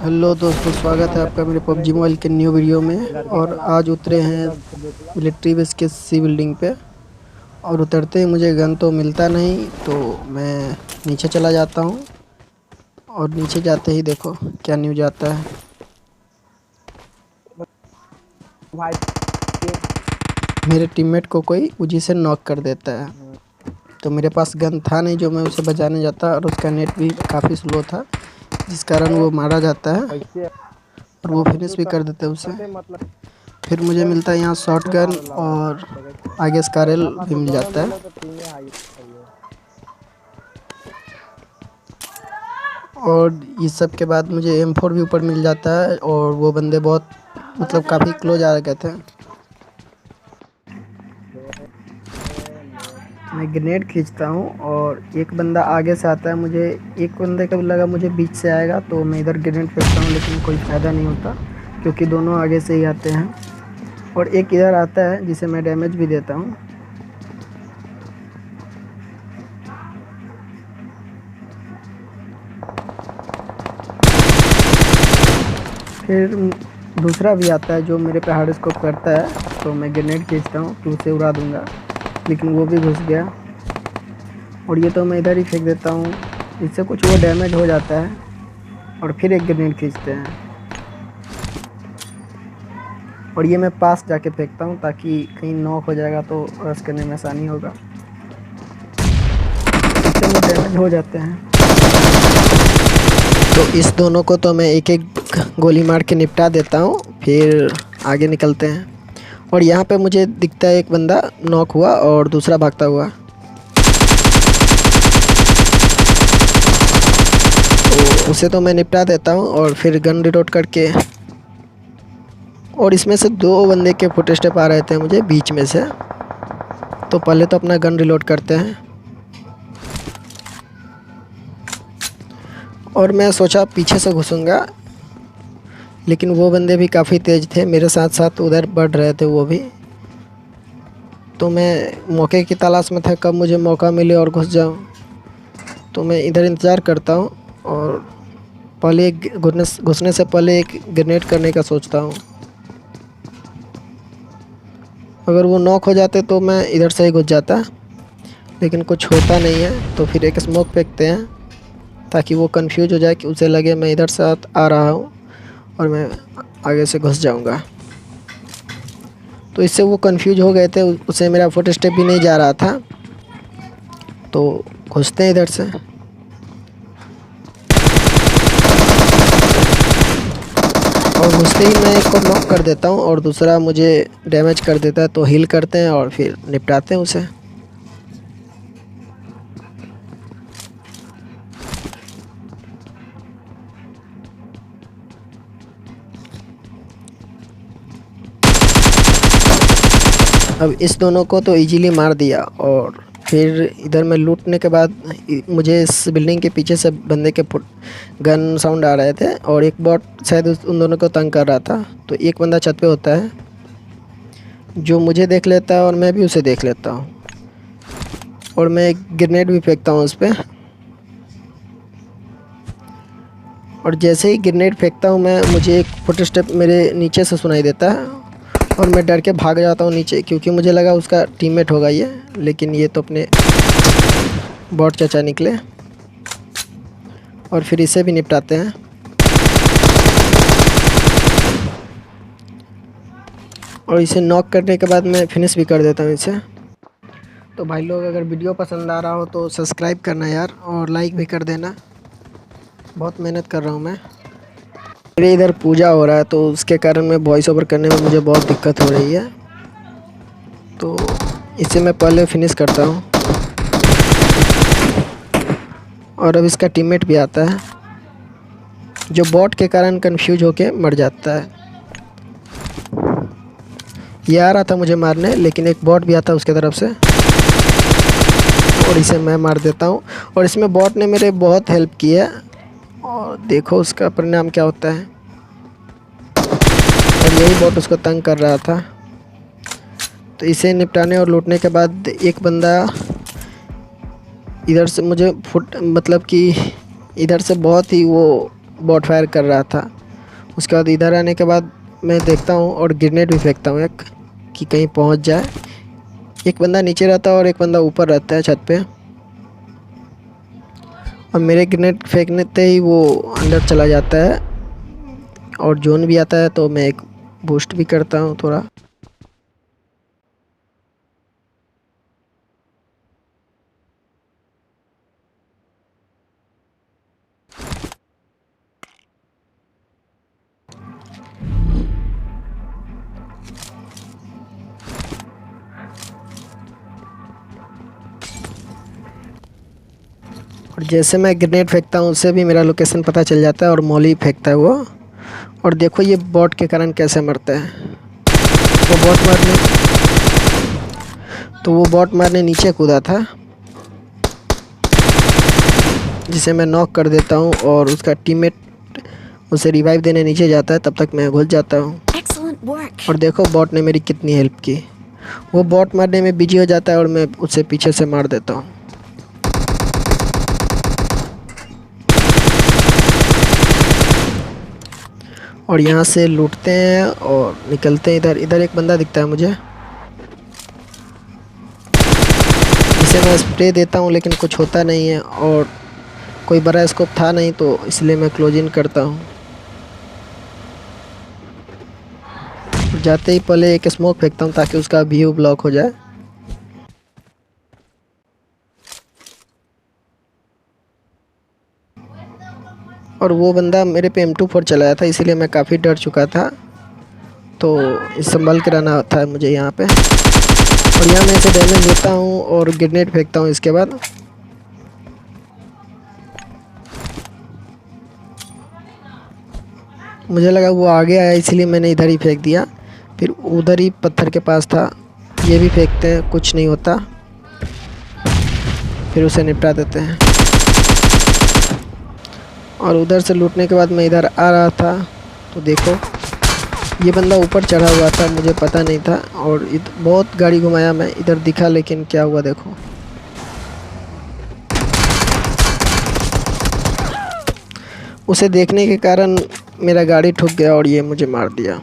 Hello दोस्तों, स्वागत है आपका मेरे पबजी मोबाइल के न्यू वीडियो में। और आज उतरे हैं मिलिट्री बेस के सी बिल्डिंग पे। और उतरते ही मुझे गन तो मिलता नहीं, तो मैं नीचे चला जाता हूँ। और नीचे जाते ही देखो क्या न्यूज आता है। भाई मेरे टीममेट को कोई उजी से नॉक कर देता है। तो मेरे पास गन था नहीं जो मैं उसे बचाने जाता, और उसका नेट भी काफ़ी स्लो था, जिस कारण वो मारा जाता है कैसे और वो फिनिश भी कर देते हैं उसे। करते मतलब फिर मुझे मिलता है यहाँ शॉट गन, मारो लगा और आगे स्कारल लगा भी तो मिल दोनों जाता है। मिले तो टीम में हाई सही है। और इस सब के बाद मुझे M4 भी ऊपर मिल जाता है, और वो बंदे बहुत मतलब काफ़ी क्लोज आ गए थे। मैं ग्रेनेड खींचता हूँ और एक बंदा आगे से आता है। मुझे एक बंदे का लगा मुझे बीच से आएगा, तो मैं इधर ग्रेनेड फेंकता हूँ, लेकिन कोई फ़ायदा नहीं होता क्योंकि दोनों आगे से ही आते हैं। और एक इधर आता है जिसे मैं डैमेज भी देता हूँ। फिर दूसरा भी आता है जो मेरे पे हार्ड स्कोप करता है, तो मैं ग्रेनेड खींचता हूँ कि उसे उड़ा दूँगा, लेकिन वो भी घुस गया। और ये तो मैं इधर ही फेंक देता हूँ, इससे कुछ वो डैमेज हो जाता है। और फिर एक ग्रेनेड खींचते हैं, और ये मैं पास जाके फेंकता हूँ ताकि कहीं नॉक हो जाएगा तो रश करने में आसानी होगा। इससे वो डैमेज हो जाते हैं। तो इस दोनों को तो मैं एक एक गोली मार के निपटा देता हूँ, फिर आगे निकलते हैं। और यहाँ पे मुझे दिखता है एक बंदा नॉक हुआ और दूसरा भागता हुआ, तो उसे तो मैं निपटा देता हूँ और फिर गन रिलोड करके। और इसमें से दो बंदे के फुट स्टेप आ रहे थे मुझे बीच में से, तो पहले तो अपना गन रिलोड करते हैं। और मैं सोचा पीछे से घुसूंगा, लेकिन वो बंदे भी काफ़ी तेज़ थे, मेरे साथ साथ उधर बढ़ रहे थे वो भी। तो मैं मौके की तलाश में था कब मुझे मौका मिले और घुस जाऊं। तो मैं इधर इंतज़ार करता हूं, और पहले घुसने से पहले एक ग्रेनेड करने का सोचता हूं। अगर वो नॉक हो जाते तो मैं इधर से ही घुस जाता, लेकिन कुछ होता नहीं है। तो फिर एक स्मोक फेंकते हैं ताकि वो कंफ्यूज हो जाए कि उसे लगे मैं इधर से आ रहा हूँ और मैं आगे से घुस जाऊँगा। तो इससे वो कंफ्यूज हो गए थे, उसे मेरा फुट स्टेप भी नहीं जा रहा था। तो घुसते हैं इधर से, और घुसते ही मैं एक को नॉक कर देता हूँ और दूसरा मुझे डैमेज कर देता है। तो हील करते हैं और फिर निपटाते हैं उसे। अब इस दोनों को तो इजीली मार दिया। और फिर इधर में लूटने के बाद मुझे इस बिल्डिंग के पीछे से बंदे के गन साउंड आ रहे थे, और एक बॉट शायद उन दोनों को तंग कर रहा था। तो एक बंदा छत पे होता है जो मुझे देख लेता है, और मैं भी उसे देख लेता हूँ, और मैं एक ग्रेनेड भी फेंकता हूँ उस पर। और जैसे ही ग्रेनेड फेंकता हूँ मैं, मुझे एक फुट स्टेप मेरे नीचे से सुनाई देता है, और मैं डर के भाग जाता हूँ नीचे, क्योंकि मुझे लगा उसका टीममेट होगा ये, लेकिन ये तो अपने बॉट चाचा निकले। और फिर इसे भी निपटाते हैं। और इसे नॉक करने के बाद मैं फिनिश भी कर देता हूँ इसे। तो भाई लोग, अगर वीडियो पसंद आ रहा हो तो सब्सक्राइब करना यार, और लाइक भी कर देना। बहुत मेहनत कर रहा हूँ मैं। मेरे इधर पूजा हो रहा है, तो उसके कारण मैं वॉइस ओवर करने में मुझे बहुत दिक्कत हो रही है। तो इसे मैं पहले फिनिश करता हूँ। और अब इसका टीममेट भी आता है, जो बॉट के कारण कंफ्यूज होके मर जाता है। ये आ रहा था मुझे मारने, लेकिन एक बॉट भी आता है उसके तरफ से, और इसे मैं मार देता हूँ। और इसमें बॉट ने मेरे बहुत हेल्प की है, और देखो उसका परिणाम क्या होता है। और यही बॉट उसको तंग कर रहा था। तो इसे निपटाने और लूटने के बाद एक बंदा इधर से मुझे मतलब कि इधर से बहुत ही वो बॉट फायर कर रहा था। उसके बाद इधर आने के बाद मैं देखता हूँ और ग्रेनेड भी फेंकता हूँ एक, कि कहीं पहुँच जाए। एक बंदा नीचे रहता है और एक बंदा ऊपर रहता है छत पे। और मेरे ग्रेनेड फेंकते ही वो अंदर चला जाता है और जोन भी आता है, तो मैं एक बूस्ट भी करता हूँ थोड़ा। और जैसे मैं ग्रेनेड फेंकता हूँ उससे भी मेरा लोकेशन पता चल जाता है और मॉली फेंकता है वो। और देखो ये बॉट के कारण कैसे मरता है। वो बॉट मारने नीचे कूदा था, जिसे मैं नॉक कर देता हूँ और उसका टीममेट उसे रिवाइव देने नीचे जाता है, तब तक मैं घुस जाता हूँ। और देखो बॉट ने मेरी कितनी हेल्प की। वो बॉट मारने में बिजी हो जाता है और मैं उसे पीछे से मार देता हूँ। और यहाँ से लूटते हैं और निकलते हैं। इधर एक बंदा दिखता है मुझे, जिसे मैं स्प्रे देता हूँ लेकिन कुछ होता नहीं है, और कोई बड़ा स्कोप था नहीं तो इसलिए मैं क्लोज इन करता हूँ। जाते ही पहले एक स्मोक फेंकता हूँ ताकि उसका व्यू ब्लॉक हो जाए। और वो बंदा मेरे पे M24 चलाया था, इसीलिए मैं काफ़ी डर चुका था, तो संभल के रहना था मुझे यहाँ पे। और यहाँ मैं इसे डैमेज देता हूँ और ग्रेनेड फेंकता हूँ इसके बाद। मुझे लगा वो आगे आया इसलिए मैंने इधर ही फेंक दिया। फिर उधर ही पत्थर के पास था, ये भी फेंकते हैं, कुछ नहीं होता। फिर उसे निपटा देते हैं। और उधर से लूटने के बाद मैं इधर आ रहा था, तो देखो ये बंदा ऊपर चढ़ा हुआ था, मुझे पता नहीं था। और बहुत गाड़ी घुमाया मैं, इधर दिखा, लेकिन क्या हुआ देखो। उसे देखने के कारण मेरा गाड़ी ठुक गया और ये मुझे मार दिया।